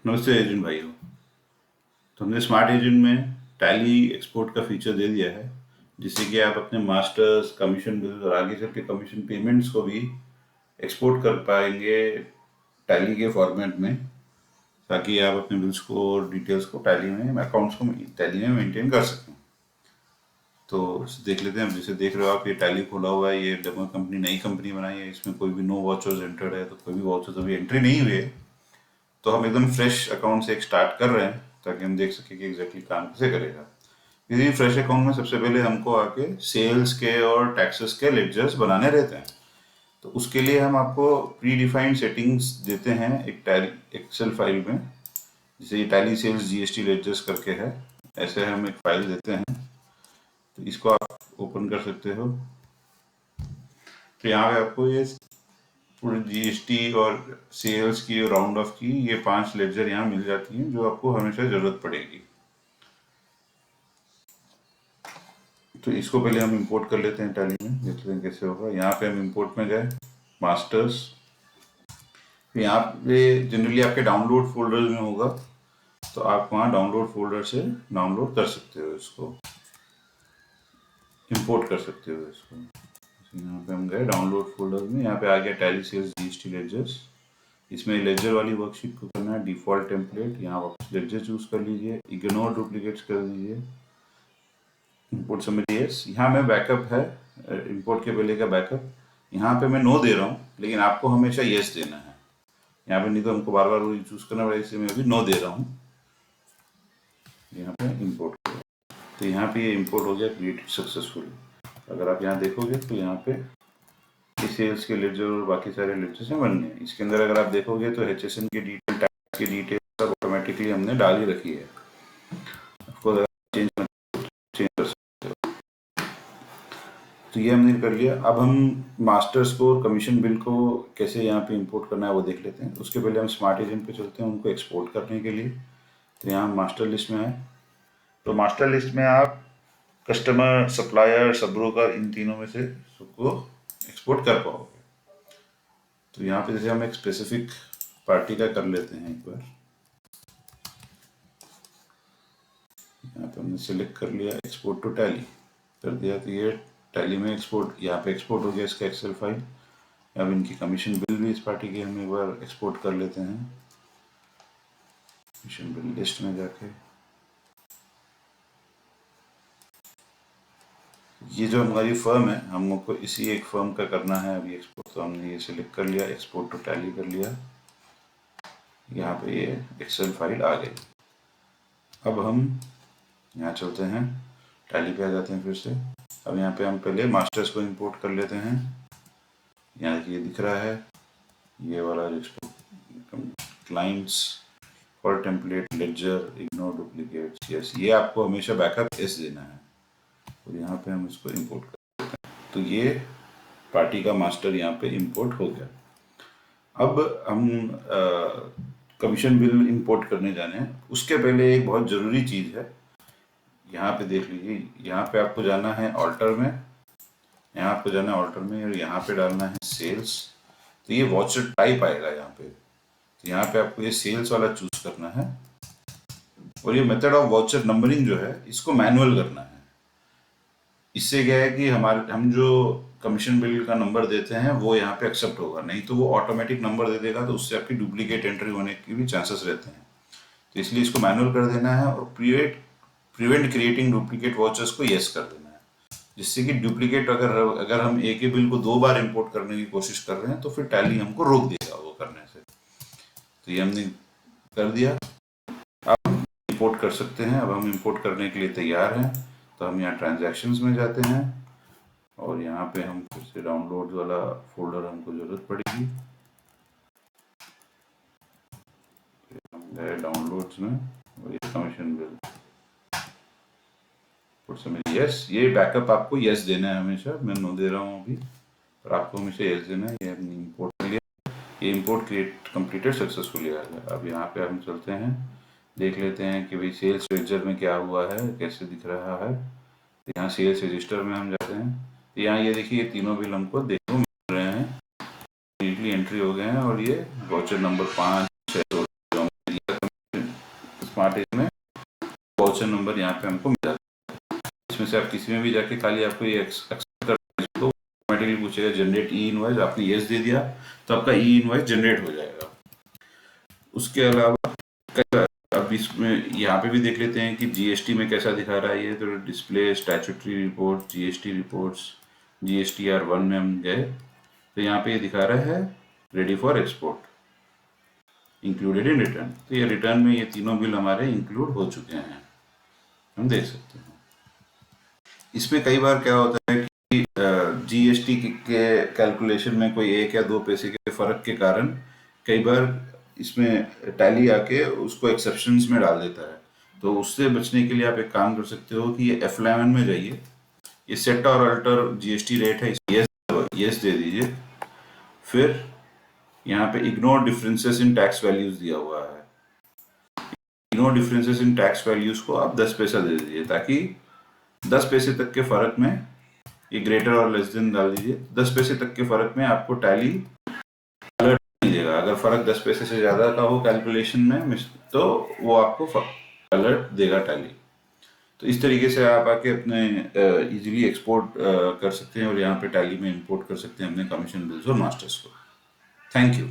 नमस्ते एजेंट भाइयों। तो हमने स्मार्ट एजेंट में टैली एक्सपोर्ट का फीचर दे दिया है, जिससे कि आप अपने मास्टर्स, कमीशन बिल और आगे चल के कमीशन पेमेंट्स को भी एक्सपोर्ट कर पाएंगे टैली के फॉर्मेट में, ताकि आप अपने बिल्स को और डिटेल्स को टैली में, अकाउंट्स को टैली में मेंटेन कर सकें। तो देख लेते हैं। जैसे देख रहे हो आप, ये टैली खोला हुआ है। ये डेमो कंपनी नई कंपनी बनाई है, इसमें कोई भी नो वाउचर्स एंटर्ड है, तो कोई भी वाउचर्स अभी एंट्री नहीं हुए। तो हम एकदम फ्रेश अकाउंट से एक स्टार्ट कर रहे हैं, ताकि हम देख सकें कि एग्जैक्टली काम कैसे करेगा। यदि फ्रेश अकाउंट में सबसे पहले हमको आके सेल्स के और टैक्सेस के लेडजर्स बनाने रहते हैं। तो उसके लिए हम आपको प्री डिफाइंड सेटिंग्स देते हैं एक टैली एक्सेल फाइल में, जैसे ये टैली सेल्स जीएसटी लेडजर्स करके है। ऐसे हम एक फाइल देते हैं, तो इसको आप ओपन कर सकते हो। तो यहाँ पे आपको ये पूरे जीएसटी और सेल्स की और राउंड ऑफ की ये 5 लेडजर यहाँ मिल जाती हैं, जो आपको हमेशा ज़रूरत पड़ेगी। तो इसको पहले हम इंपोर्ट कर लेते हैं टैली में, देखते हैं कैसे होगा। यहाँ पे हम इंपोर्ट में गए, मास्टर्स। यहाँ पे जनरली आपके डाउनलोड फोल्डर में होगा, तो आप वहाँ डाउनलोड फोल्डर से डाउनलोड कर सकते हो, इसको इंपोर्ट कर सकते हो इसको। यहाँ पे हम गए डाउनलोड फोल्डर में, यहाँ पे आ गया टैली सेल्स जीएसटी लेडजर्स। इसमें लेजर वाली वर्कशीट को करना है डिफॉल्ट टेम्पलेट। यहाँ वापस लेजर चूज कर लीजिए, इग्नोर डुप्लीकेट्स कर दीजिए, इंपोर्ट समरी यस। यहाँ में बैकअप है, इंपोर्ट के पहले का बैकअप। यहाँ पे मैं नो दे रहा हूँ, लेकिन आपको हमेशा यस देना है यहाँ पे, नहीं तो हमको बार बार वही चूज करना पड़ेगा, इसलिए मैं अभी नो दे रहा हूँ। यहाँ पे इंपोर्ट, तो यहाँ पे ये इंपोर्ट हो गया, क्रिएटेड सक्सेसफुली। अगर आप यहाँ देखोगे तो यहाँ पे सेल्स के लेजर और बाकी सारे लेजर्स हैं बन गए। इसके अंदर अगर आप देखोगे तो एचएसएन की डिटेल, टैक्स की डिटेल सब ऑटोमेटिकली हमने डाल ही रखी है। आपको चेंज कर सकते हो। तो ये हमने कर लिया। अब हम मास्टर्स को और कमीशन बिल को कैसे यहाँ पे इंपोर्ट करना है वो देख लेते हैं। उसके पहले हम स्मार्ट एजेंट पे चलते हैं, उनको एक्सपोर्ट करने के लिए। तो यहाँ मास्टर लिस्ट में है, तो मास्टर लिस्ट में आप कस्टमर, सप्लायर, सब ब्रोकर, इन तीनों में से सबको एक्सपोर्ट कर पाओगे। तो यहाँ पे जैसे हम एक स्पेसिफिक पार्टी का कर लेते हैं एक बार। यहाँ पे हमने सिलेक्ट कर लिया, एक्सपोर्ट टू टैली कर दिया, तो ये टैली में एक्सपोर्ट, यहाँ पे एक्सपोर्ट हो गया इसका एक्सेल फाइल। अब इनकी कमीशन बिल भी इस पार्टी की हम एक बार एक्सपोर्ट कर लेते हैं, कमीशन बिल लिस्ट में जाके। ये जो हमारी फर्म है, हमको इसी एक फर्म का करना है अभी एक्सपोर्ट, तो हमने ये सिलेक्ट कर लिया, एक्सपोर्ट टू टैली कर लिया। यहाँ पे ये एक्सेल फाइल आ गई। अब हम यहाँ चलते हैं, टैली पे आ जाते हैं फिर से। अब यहाँ पे हम पहले मास्टर्स को इंपोर्ट कर लेते हैं। यहाँ ये दिख रहा है, ये वाला क्लाइंट्स और template, ledger, ignore duplicates, yes. ये आपको हमेशा बैकअप एस देना है, और यहाँ पे हम इसको इंपोर्ट कर देते हैं। तो ये पार्टी का मास्टर यहाँ पे इंपोर्ट हो गया। अब हम कमीशन बिल इंपोर्ट करने जाने हैं। उसके पहले एक बहुत ज़रूरी चीज़ है, यहाँ पे देख लीजिए। यहाँ पे आपको जाना है ऑल्टर में, यहाँ आपको जाना है ऑल्टर में, और यहाँ पे डालना है सेल्स। तो ये वाउचर टाइप आएगा यहाँ पे, तो यहाँ पे आपको ये सेल्स वाला चूज करना है। और ये मेथड ऑफ वाउचर नंबरिंग जो है, इसको मैनुअल करना है। इससे क्या है कि हम जो कमीशन बिल का नंबर देते हैं वो यहाँ पे एक्सेप्ट होगा, नहीं तो वो ऑटोमेटिक नंबर दे देगा, तो उससे आपकी डुप्लीकेट एंट्री होने की भी चांसेस रहते हैं। तो इसलिए इसको मैनुअल कर देना है, और प्रिवेंट क्रिएटिंग डुप्लीकेट वाउचर्स को यस कर देना है, जिससे कि डुप्लीकेट अगर हम एक ही बिल को 2 बार इंपोर्ट करने की कोशिश कर रहे हैं, तो फिर टैली हमको रोक देगा वो करने से। तो ये हमने कर दिया। अब इंपोर्ट कर सकते हैं। अब हम इंपोर्ट करने के लिए तैयार हैं, तो हम यहाँ ट्रांजैक्शंस में जाते हैं, और यहाँ पे हम फिर से डाउनलोड वाला फोल्डर हमको जरूरत पड़ेगी। हम गए डाउनलोड्स में, और ये कमीशन बिल यस। ये बैकअप आपको यस देना है हमेशा, मैं नो दे रहा हूँ अभी, पर आपको हमेशा यस देना है। ये हमने इंपोर्ट कर लिया, ये इंपोर्ट क्रिएट कंप्लीटेड सक्सेसफुली आ गया। अब यहाँ पे हम चलते हैं, देख लेते हैं कि भाई सेल्स रजिस्टर में क्या हुआ है, कैसे दिख रहा है। तो यहाँ सेल्स रजिस्टर में हम जाते हैं, तो यहाँ ये देखिए, ये तीनों बिल हमको देखने को मिल रहे हैं, नीटली एंट्री हो गए हैं। और ये वाउचर नंबर 5, 6, वाउचर नंबर यहाँ पे हमको मिल जाता है। इसमें से आप किसी में भी जाके खाली आपको ये एक्सेप्ट कर तो ऑटोमेटिकली पूछेगा जनरेट ई इनवॉइस, आपने यस दे दिया तो आपका ई इनवॉइस जनरेट हो जाएगा। उसके अलावा अब इसमें यहाँ पे भी देख लेते हैं कि जीएसटी में कैसा दिखा रहा है ये। तो display statutory report, GST reports, GSTR1 में हम गए तो यहाँ पे ये दिखा रहा है ready for export included in return. तो ये रिटर्न में ये तीनों बिल हमारे इंक्लूड हो चुके हैं, हम देख सकते हैं। इसमें कई बार क्या होता है कि जीएसटी के कैलकुलेशन में कोई 1 या 2 पैसे के फर्क के कारण कई बार इसमें टैली आके उसको एक्सेप्शंस में डाल देता है। तो उससे बचने के लिए आप एक काम कर सकते हो कि ये F11 में जाइए, ये सेट और अल्टर जीएसटी रेट है, यस दे दीजिए। फिर यहाँ पे ignore differences in tax values दिया हुआ है, ignore differences in tax values को आप 10 पैसा दे दीजिए, ताकि 10 पैसे तक के फर्क में ये ग्रेटर और लेस देन डाल दीजिए। 10 पैसे तक के फर्क में आपको टैली अलर्ट नहीं देगा। अगर फर्क 10 पैसे से ज्यादा का हो कैलकुलेशन में तो वो आपको अलर्ट देगा टैली। तो इस तरीके से आप आके अपने इजीली एक्सपोर्ट कर सकते हैं और यहाँ पे टैली में इंपोर्ट कर सकते हैं अपने कमीशन बिल्स और मास्टर्स को। Thank you.